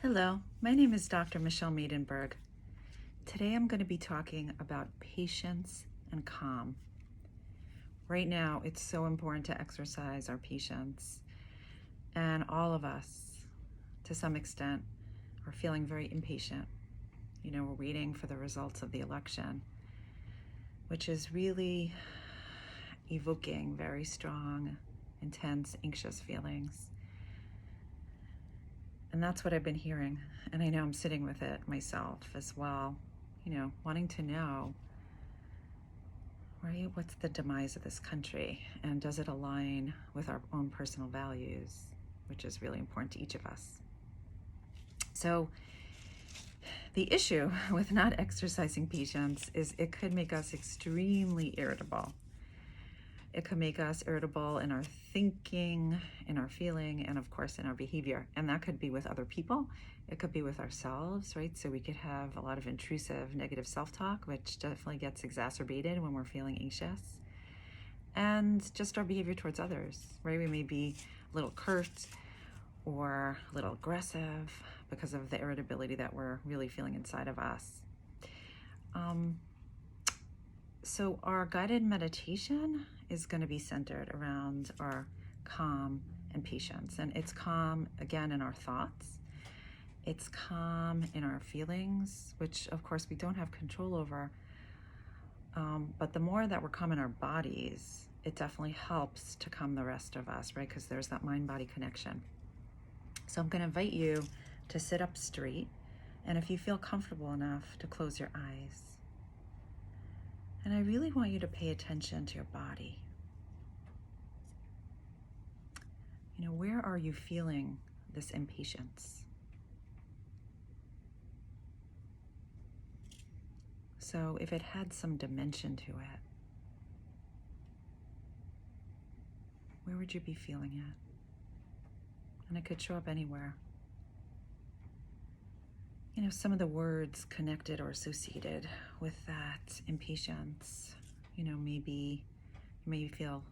Hello, my name is Dr. Michelle Maidenberg. Today I'm going to be talking about patience and calm. Right now, it's so important to exercise our patience, and all of us, to some extent, are feeling very impatient. We're waiting for the results of the election, which is really evoking very strong, intense, anxious feelings. And that's what I've been hearing. And I know I'm sitting with it myself as well, wanting to know, right, what's the demise of this country? And does it align with our own personal values, which is really important to each of us? So the issue with not exercising patience is it could make us extremely irritable. It could make us irritable in our thinking, in our feeling, and of course in our behavior. And that could be with other people. It could be with ourselves, right? So we could have a lot of intrusive negative self-talk, which definitely gets exacerbated when we're feeling anxious. And just our behavior towards others, right? We may be a little curt or a little aggressive because of the irritability that we're really feeling inside of us. So our guided meditation is going to be centered around our calm and patience. And it's calm, again, in our thoughts. It's calm in our feelings, which, of course, we don't have control over. But the more that we're calm in our bodies, it definitely helps to calm the rest of us, right? Because there's that mind-body connection. So I'm going to invite you to sit up straight. And if you feel comfortable enough, to close your eyes. And I really want you to pay attention to your body. Where are you feeling this impatience? So if it had some dimension to it, where would you be feeling it? And it could show up anywhere. Some of the words connected or associated with that impatience, maybe you may feel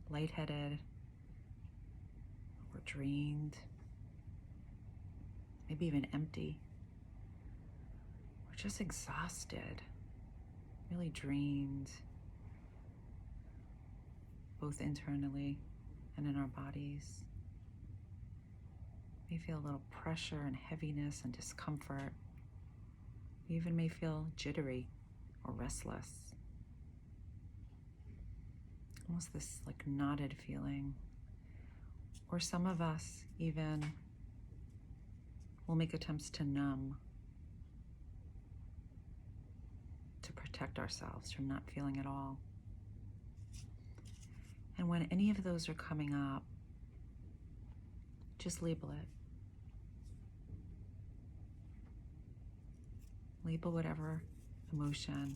lightheaded or drained, maybe even empty, or just exhausted, really drained, both internally and in our bodies. You may feel a little pressure and heaviness and discomfort. You even may feel jittery or restless. Almost this like knotted feeling. Or some of us even will make attempts to numb, to protect ourselves from not feeling at all. And when any of those are coming up, just label it. Label whatever emotion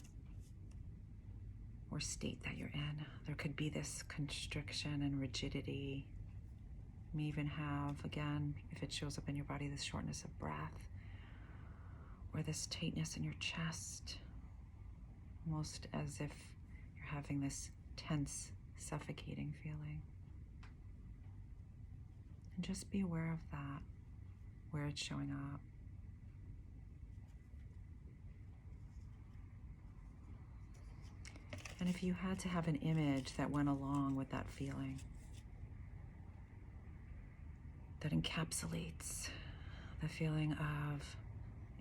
or state that you're in. There could be this constriction and rigidity. You may even have, again, if it shows up in your body, this shortness of breath or this tightness in your chest, almost as if you're having this tense, suffocating feeling. And just be aware of that, where it's showing up. And if you had to have an image that went along with that feeling, that encapsulates the feeling of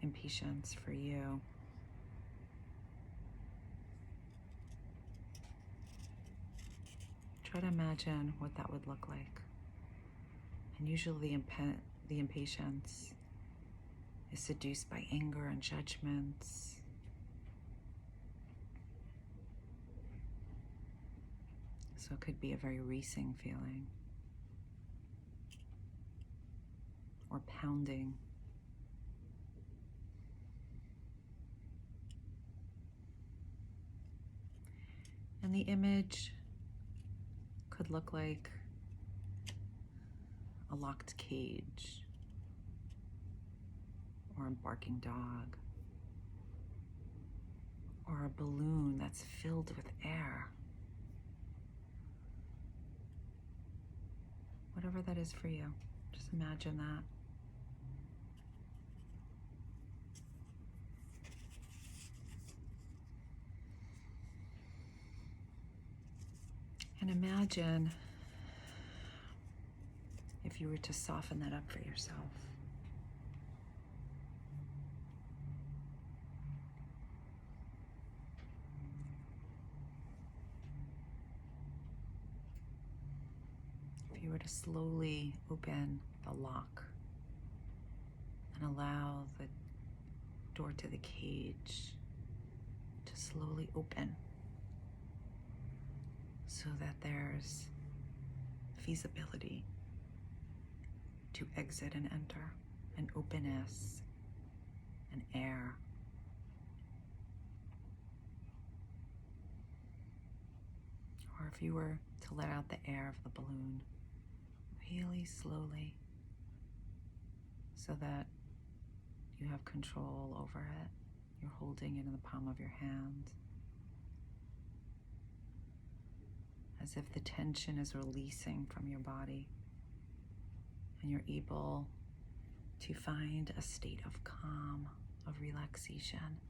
impatience for you, try to imagine what that would look like. And usually the impatience is seduced by anger and judgments. So it could be a very racing feeling or pounding. And the image could look like a locked cage or a barking dog or a balloon that's filled with air. Whatever that is for you, just imagine that. And imagine if you were to soften that up for yourself. If you were to slowly open the lock and allow the door to the cage to slowly open so that there's feasibility to exit and enter, an openness, an air. Or if you were to let out the air of the balloon really slowly so that you have control over it. You're holding it in the palm of your hand, as if the tension is releasing from your body and you're able to find a state of calm, of relaxation,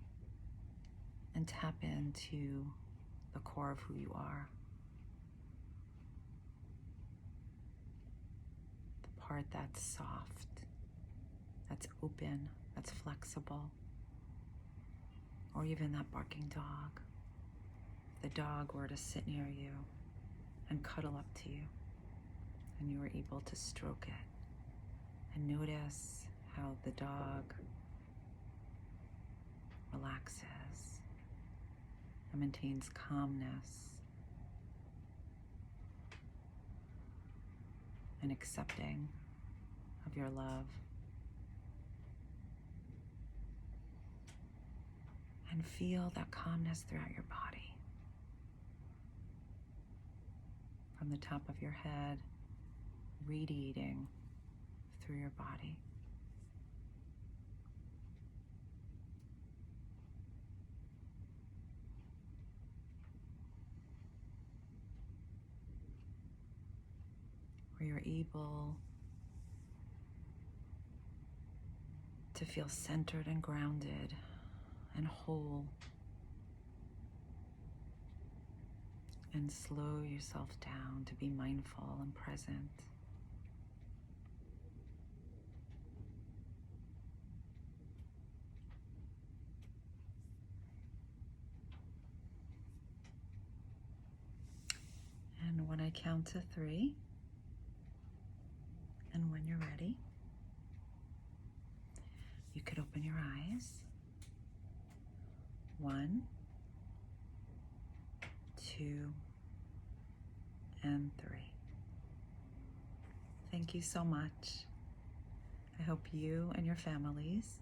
and tap into the core of who you are. The part that's soft, that's open, that's flexible. Or even that barking dog. If the dog were to sit near you and cuddle up to you, and you were able to stroke it and notice how the dog relaxes and maintains calmness and accepting of your love. And feel that calmness throughout your body. From the top of your head, radiating through your body. Where you're able to feel centered and grounded and whole, and slow yourself down to be mindful and present. And when I count to 3, and when you're ready, you could open your eyes. 1, 2, and 3. Thank you so much. I hope you and your families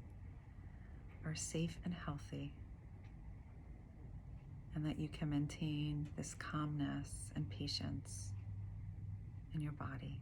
are safe and healthy, and that you can maintain this calmness and patience in your body.